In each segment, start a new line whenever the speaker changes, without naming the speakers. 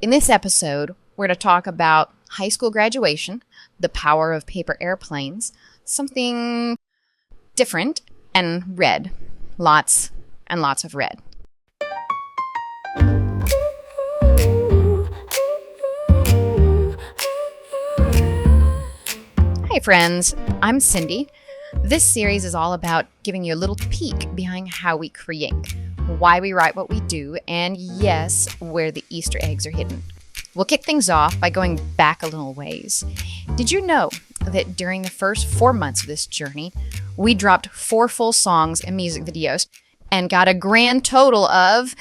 In this episode, we're going to talk about high school graduation, the power of paper airplanes, something different, and red. Lots and lots of red. Hey friends, I'm Syndi. This series is all about giving you a little peek behind how we create, why we write what we do, and yes, where the Easter eggs are hidden. We'll kick things off by going back a little ways. Did you know that during the first 4 months of this journey, we dropped 4 full songs and music videos and got a grand total of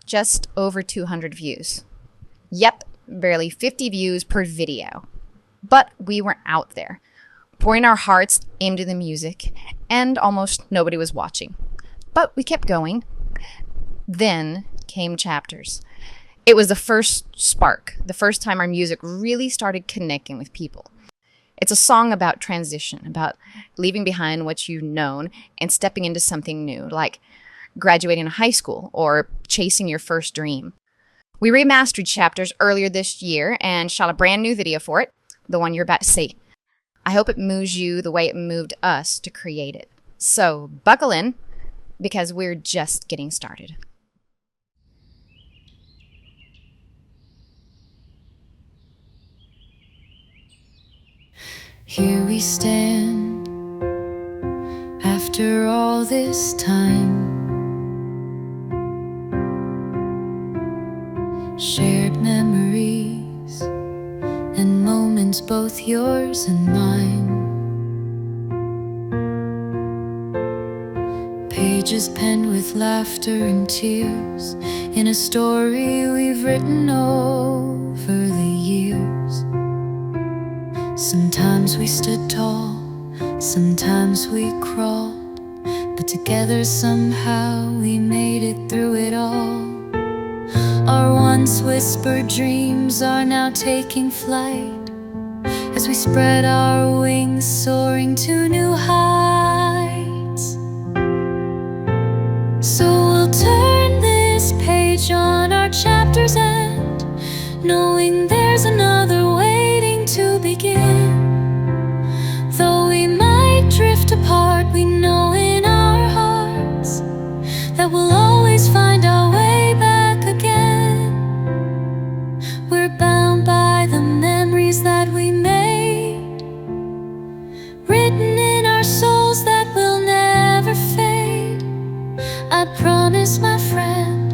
just over 200 views? Yep, barely 50 views per video. But we were out there, pouring our hearts into the music, and almost nobody was watching. But we kept going. Then came Chapters. It was the first spark, the first time our music really started connecting with people. It's a song about transition, about leaving behind what you've known and stepping into something new, like graduating high school or chasing your first dream. We remastered Chapters earlier this year and shot a brand new video for it, the one you're about to see. I hope it moves you the way it moved us to create it. So buckle in, because we're just getting started.
Here we stand, after all this time, shared memories and moments both yours and mine, pages penned with laughter and tears, in a story we've written over the years. Sometimes we stood tall, sometimes we crawled, but together somehow we made it through it all. Our once whispered dreams are now taking flight, as we spread our wings, soaring to new heights. So we'll turn this page on our chapter's end, knowing there's another waiting to begin. Though we might drift apart, we know in our hearts that we'll always find our way back again. We're bound by the memories that we made, written in our souls that will never fade. I promise, my friend,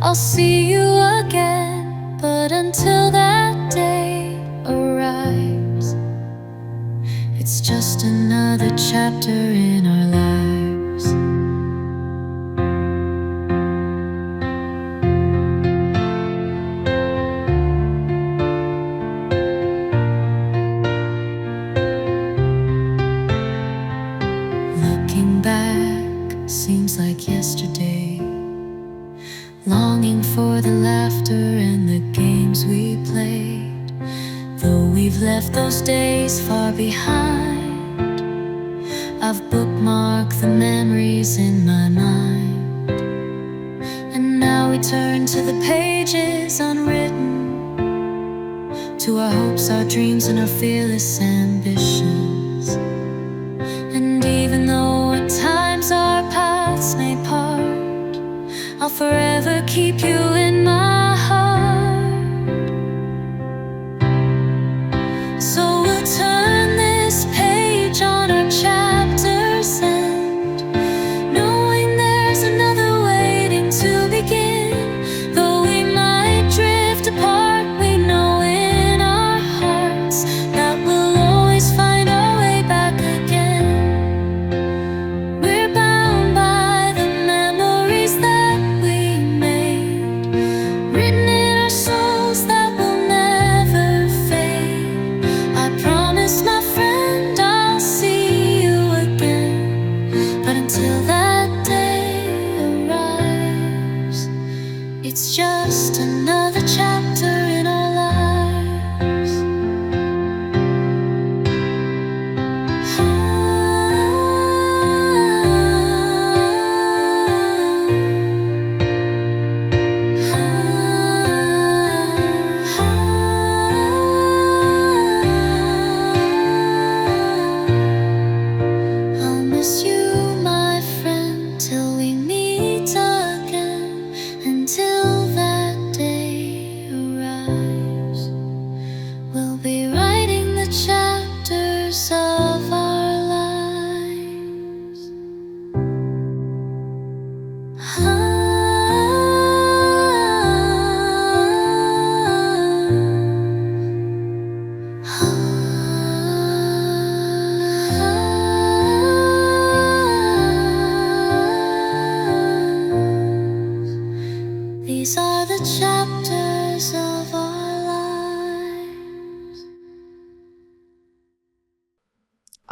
I'll see you again. But until that day arrives, it's just another chapter in our lives. Looking back seems like yesterday, longing for the laughter and the games we played. Though we've left those days far behind, I've bookmarked the memories in my mind. And now we turn to the pages unwritten, to our hopes, our dreams, and our fearless ambitions. And even though at times our paths may part, I'll forever keep you in my heart. So we'll turn this page on our chapter's end, knowing there's another waiting to begin. Though we might drift apart, we know in our hearts that we'll always find our way back again. We're bound by the memories that we made,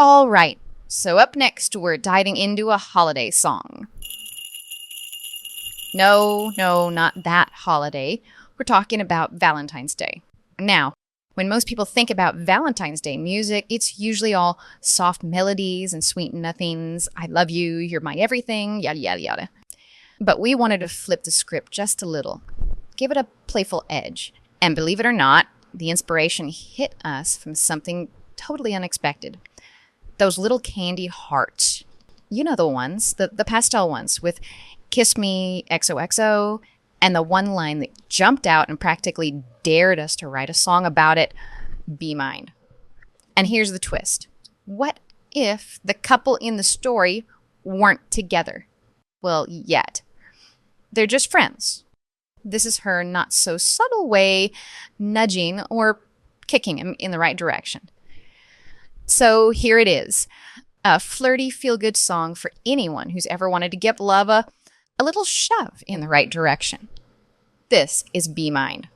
All right, so up next, we're diving into a holiday song. No, not that holiday. We're talking about Valentine's Day. Now, when most people think about Valentine's Day music, it's usually all soft melodies and sweet nothings. I love you, you're my everything, yada, yada, yada. But we wanted to flip the script just a little, give it a playful edge. And believe it or not, the inspiration hit us from something totally unexpected. Those little candy hearts. You know the ones, the pastel ones with Kiss Me XOXO, and the one line that jumped out and practically dared us to write a song about it, Be Mine. And here's the twist. What if the couple in the story weren't together? Well, yet. They're just friends. This is her not so subtle way nudging or kicking him in the right direction. So here it is. A flirty, feel-good song for anyone who's ever wanted to give love a little shove in the right direction. This is Be Mine.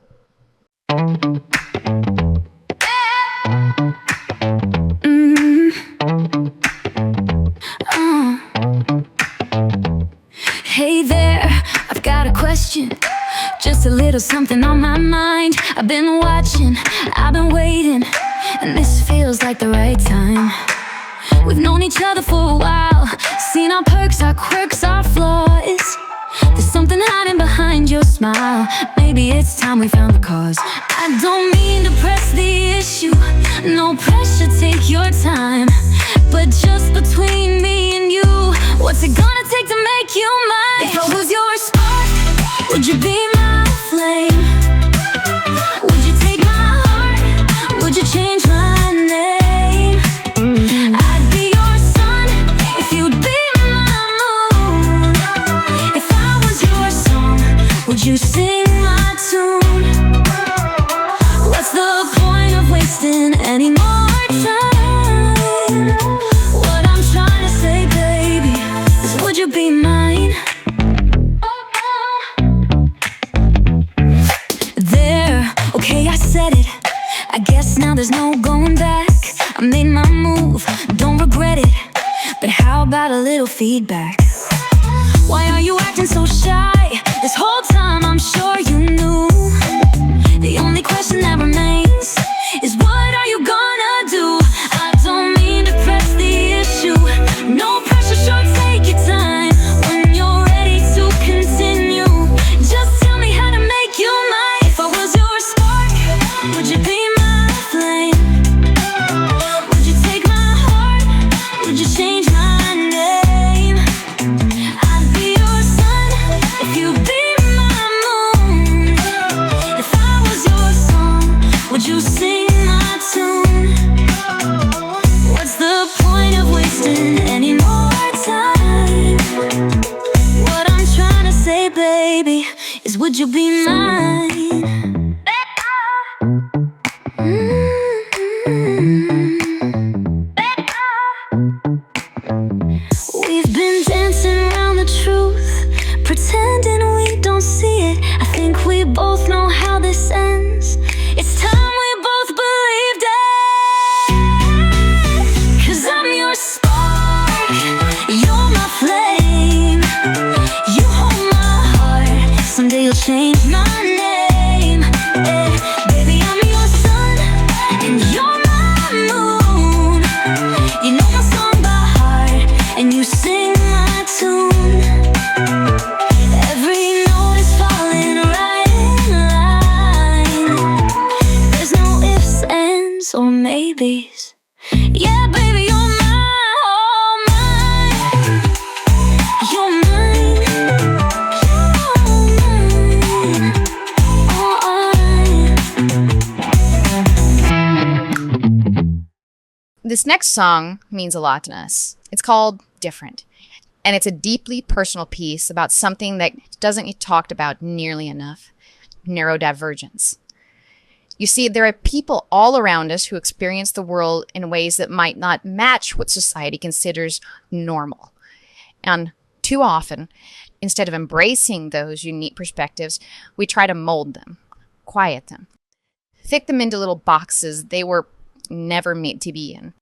Hey there, I've got a question. Just a little something on my mind. I've been watching, I've been waiting, and this feels like the right time. We've known each other for a while, seen our perks, our quirks, our flaws. There's something hiding behind your smile. Maybe it's time we found the cause. I don't mean to press the issue, no pressure, take your time. But just between me and you, what's it gonna take to make you mine? If I was your spark, would you be my flame? Would you take my heart? Would you change my name? I'd be your sun if you'd be my moon. If I was your song, would you sing my tune? What's the point of wasting any more time? What I'm trying to say, baby, is would you be mine? There, okay, I said it. I guess now there's no going back. I made my move, don't regret it. But how about a little feedback? Why are you acting so shy? This whole time I'm sure you knew. The only question that remains is what are you gonna do? I don't mean to press the issue, no pressure, sure, take your time. When you're ready to continue, just tell me how to make you mine. If I was your spark, would you be my flame? Would you take my heart? Would you change my name? I'd be your sun if you'd be my moon. If I was your song, would you sing my tune? What's the point of wasting any more time? What I'm trying to say, baby, is would you be mine? We've been dancing around the truth, pretending we don't see it. I think we both know how this ends. It's time we both believed it. 'Cause I'm your spark, you're my flame. You hold my heart, someday you'll change my name. Baby, I'm your sun, and you're my moon. You know my song by heart, and you sing my tune. Every note is falling right in line. There's no ifs, ands, or maybes. Yeah, baby, you're mine, oh mine. You're mine, you're mine, oh,
This next song means a lot to us. It's called Different. And it's a deeply personal piece about something that doesn't get talked about nearly enough: neurodivergence. You see, there are people all around us who experience the world in ways that might not match what society considers normal. And too often, instead of embracing those unique perspectives, we try to mold them, quiet them, fit them into little boxes they were never meant to be in.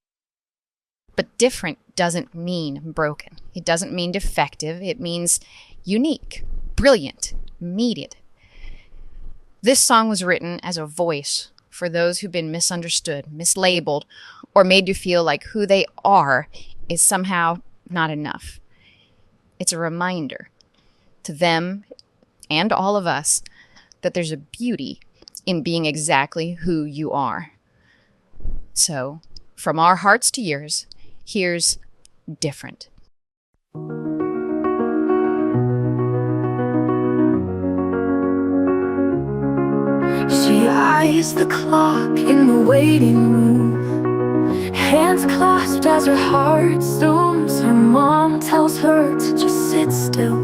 But different doesn't mean broken. It doesn't mean defective. It means unique, brilliant, needed. This song was written as a voice for those who've been misunderstood, mislabeled, or made to feel like who they are is somehow not enough. It's a reminder to them and all of us that there's a beauty in being exactly who you are. So, from our hearts to yours, here's Different.
She eyes the clock in the waiting room, hands clasped as her heart zooms. Her mom tells her to just sit still,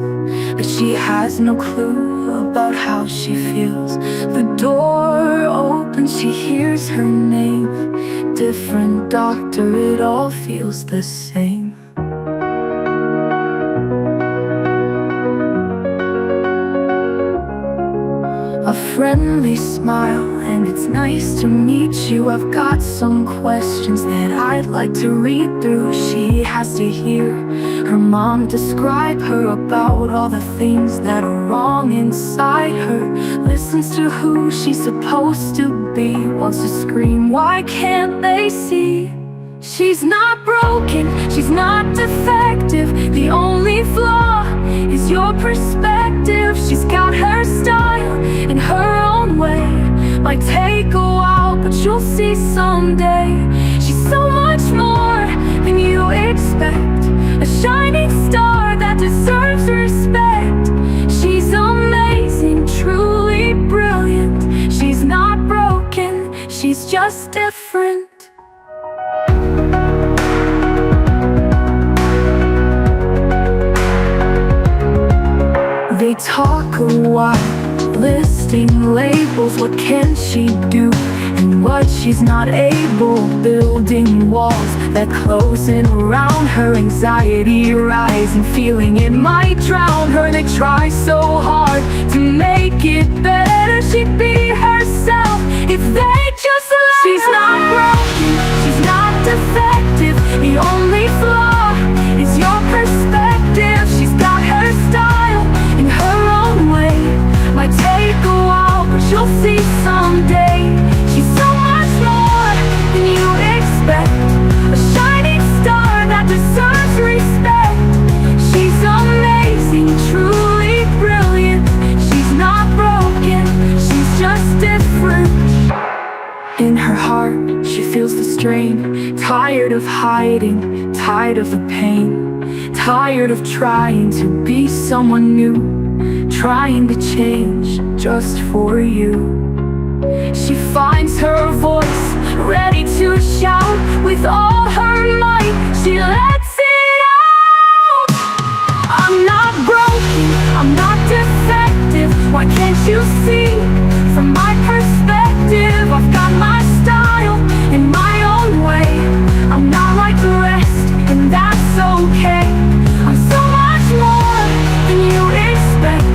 but she has no clue about how she feels. The door opens, she hears her name. Different doctor, it all feels the same. A friendly smile, and it's nice to meet you. I've got some questions that I'd like to read through. She has to hear her mom describe her about all the things that are wrong inside her. Listens to who she's supposed to be, wants to scream, why can't they see? She's not broken, she's not defective. The only flaw is your perspective. She's got her style in her own way. Might take a while, but you'll see someday. She's so much more than you expect, a shining star that deserves respect. She's amazing, truly brilliant. She's not broken, she's just different. They talk a while, listing labels. What can she do and what she's not able? Building walls that close in around her. Anxiety rising, feeling it might drown her. They try so hard to make it better. She'd be herself if they just let her. She's not broken, she's not defective. The only flaw is your perspective. She's got her style in her own way. Might take a while, but you'll see someday. She's so much more than you expect, a shining star that deserves respect. She's amazing, truly brilliant. She's not broken, she's just different. In her heart, she feels the strain. Tired of hiding, tired of the pain. Tired of trying to be someone new, trying to change just for you. She finds her voice, ready to shout with all her might. She lets it out. I'm not broken, I'm not defective. Why can't you see? From my perspective, I've got my style in my own way. I'm not like the rest, and that's okay. I'm so much more than you expect.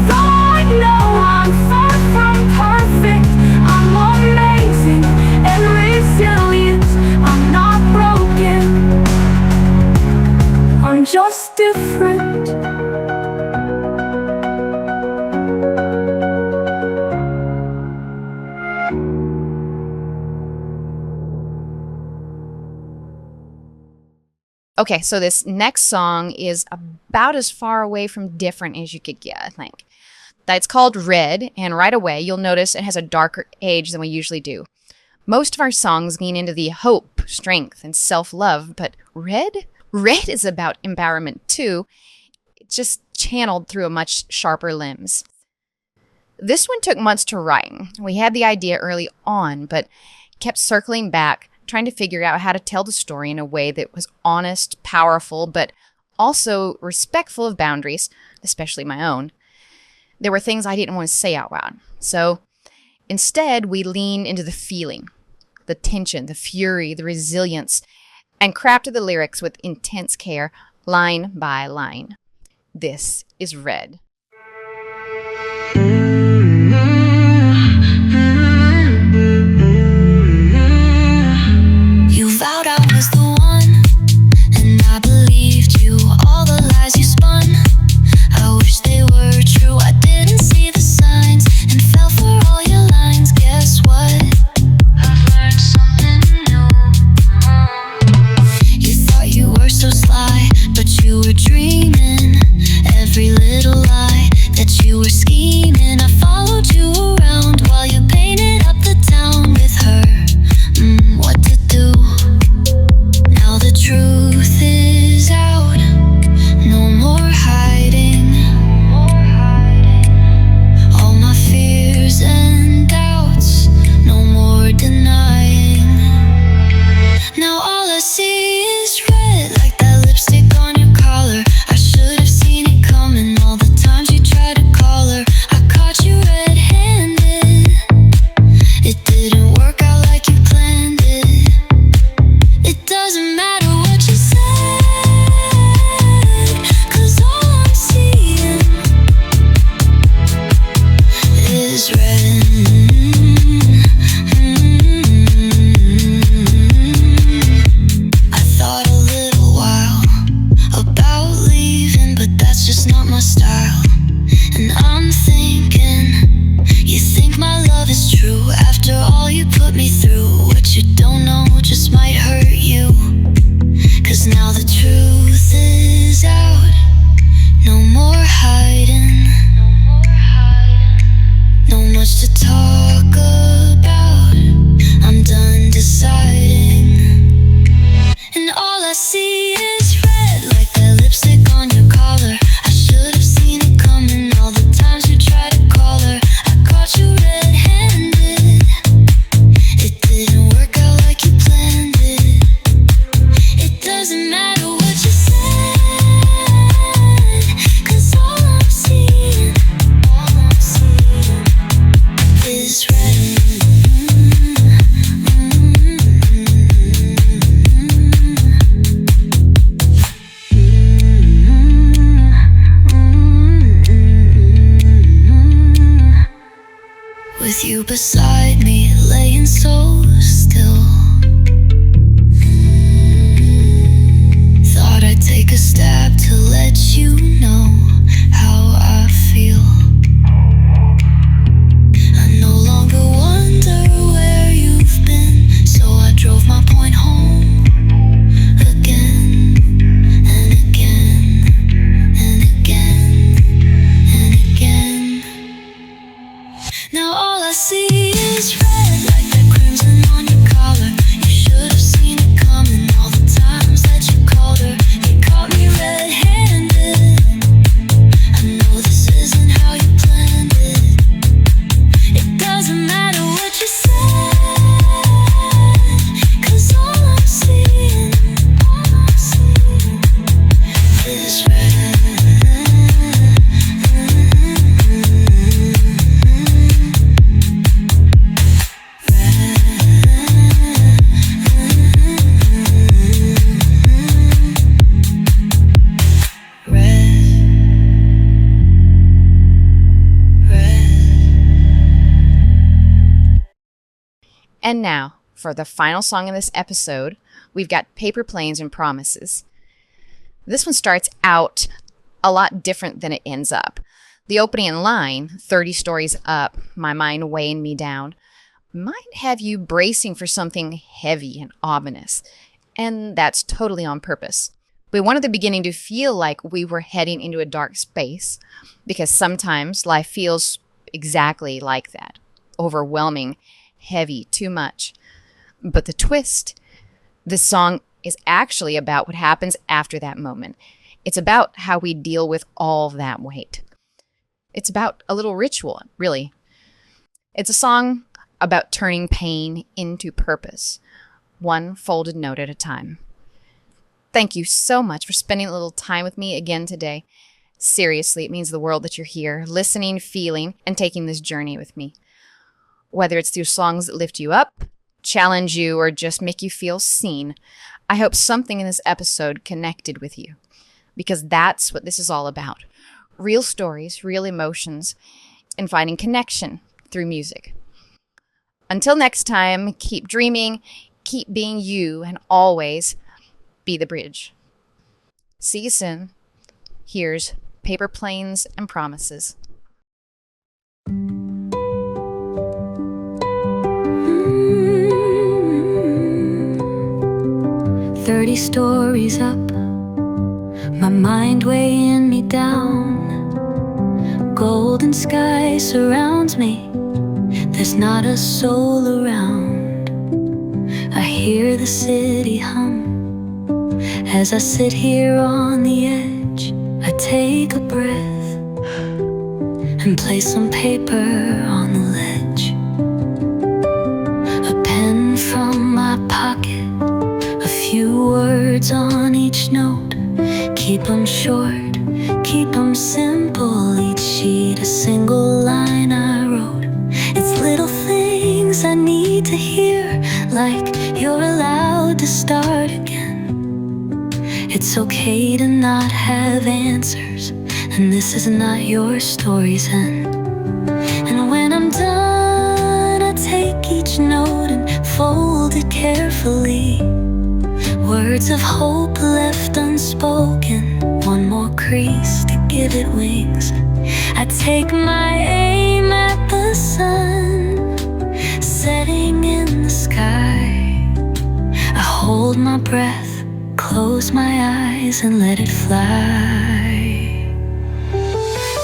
Though I know I'm far from perfect, I'm amazing and resilient. I'm not broken, I'm just different.
Okay, so this next song is about as far away from different as you could get, I think. It's called Red, and right away you'll notice it has a darker age than we usually do. Most of our songs lean into the hope, strength, and self-love, but Red is about empowerment too. It's just channeled through a much sharper lens. This one took months to write. We had the idea early on, but kept circling back, trying to figure out how to tell the story in a way that was honest, powerful, but also respectful of boundaries, especially my own. There were things I didn't want to say out loud. So instead, we leaned into the feeling, the tension, the fury, the resilience, and crafted the lyrics with intense care, line by line. This is Red.
You vowed I was the one, 'Cause now the truth is out, no more hiding, no much to talk about, I'm done deciding. And all I see is red, like that lipstick on your collar. I should have seen it coming all the times you tried to call her. I caught you red-handed, it didn't work out like you planned it. It doesn't matter what you said, 'cause all I'm seeing is red. With you beside me, laying so still, thought I'd take a stab to let you know how I feel. I no longer wonder where you've been, so I drove my point home again and again and again and again. Now all I see is red, like that crimson on your collar. You should have seen it coming all the times that you called her. You caught me red-handed, I know this isn't how you planned it. It doesn't matter what you said, 'cause all I'm seeing is red.
And now, for the final song in this episode, we've got Paper Planes and Promises. This one starts out a lot different than it ends up. The opening line, 30 stories up, my mind weighing me down, might have you bracing for something heavy and ominous. And that's totally on purpose. We wanted the beginning to feel like we were heading into a dark space, because sometimes life feels exactly like that. Overwhelming, heavy, too much. But the twist, this song is actually about what happens after that moment. It's about how we deal with all that weight. It's about a little ritual, really. It's a song about turning pain into purpose, one folded note at a time. Thank you so much for spending a little time with me again today. Seriously, it means the world that you're here, listening, feeling, and taking this journey with me. Whether it's through songs that lift you up, challenge you, or just make you feel seen, I hope something in this episode connected with you, because that's what this is all about. Real stories, real emotions, and finding connection through music. Until next time, keep dreaming, keep being you, and always be the bridge. See you soon. Here's Paper Planes and Promises.
30 stories up, my mind weighing me down. Golden sky surrounds me, there's not a soul around. I hear the city hum as I sit here on the edge. I take a breath and place some paper on the ledge. A pen from my pocket, a few words on each note. Keep them short, keep them simple. Each sheet a single line I wrote. It's little things I need to hear, like you're allowed to start again. It's okay to not have answers, and this is not your story's end. And when I'm done, I take each note and fold it carefully. Words of hope left unspoken, one more crease to give it wings. I take my aim at the sun setting in the sky. I hold my breath, close my eyes and let it fly.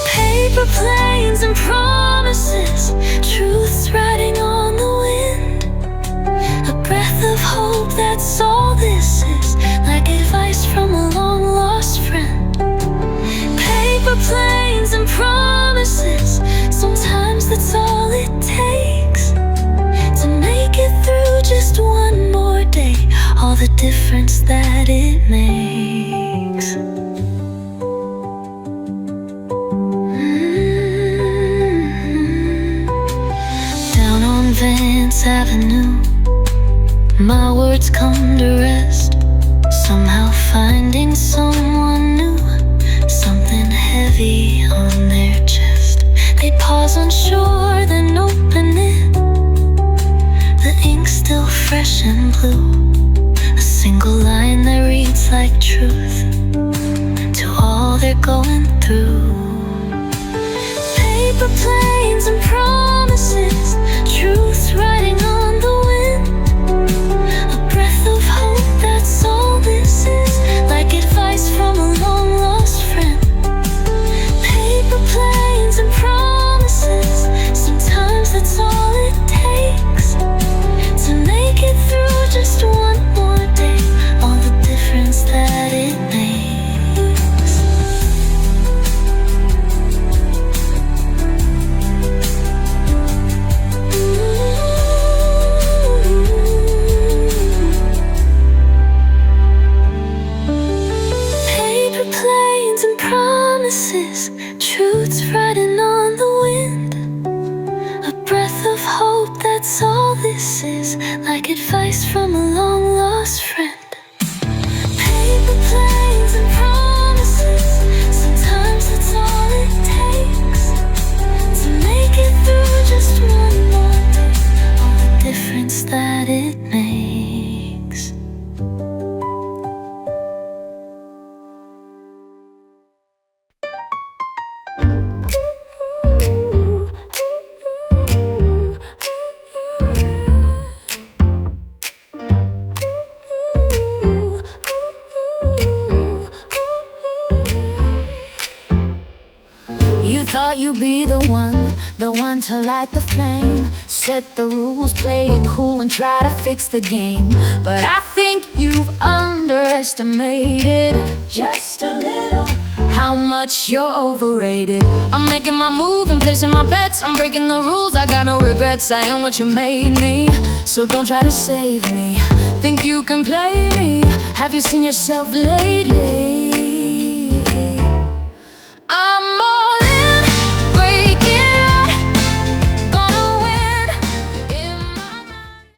Paper planes and promises, truths riding on the wind. A breath of hope, that's all this is, like advice from a long lost friend. Paper planes and promises, sometimes that's all it takes to make it through just one more day, all the difference that it makes. Down on Vance Avenue, my words come to rest, somehow finding someone new, something heavy on their chest. They pause unsure, then open it, the ink still fresh and blue. A single line that reads like truth to all they're going through. Paper planes and promises, truths riding on the wind. A breath of hope, that's all this is, like advice from a long lost friend. Paper planes and promises, sometimes that's all it takes to make it through just one more day, all the difference that it makes. Paper planes and promises, truths riding on the wind. A breath of hope, that's all this is, like advice from a long lost friend. Paper planes and promises, sometimes that's all it takes to make it through just one more day, all the difference that it makes.
You thought you'd be the one to light the flame, set the rules, play it cool and try to fix the game. But I think you've underestimated just a little how much you're overrated. I'm making my move and placing my bets, I'm breaking the rules, I got no regrets. I am what you made me, so don't try to save me. Think you can play me? Have you seen yourself lately?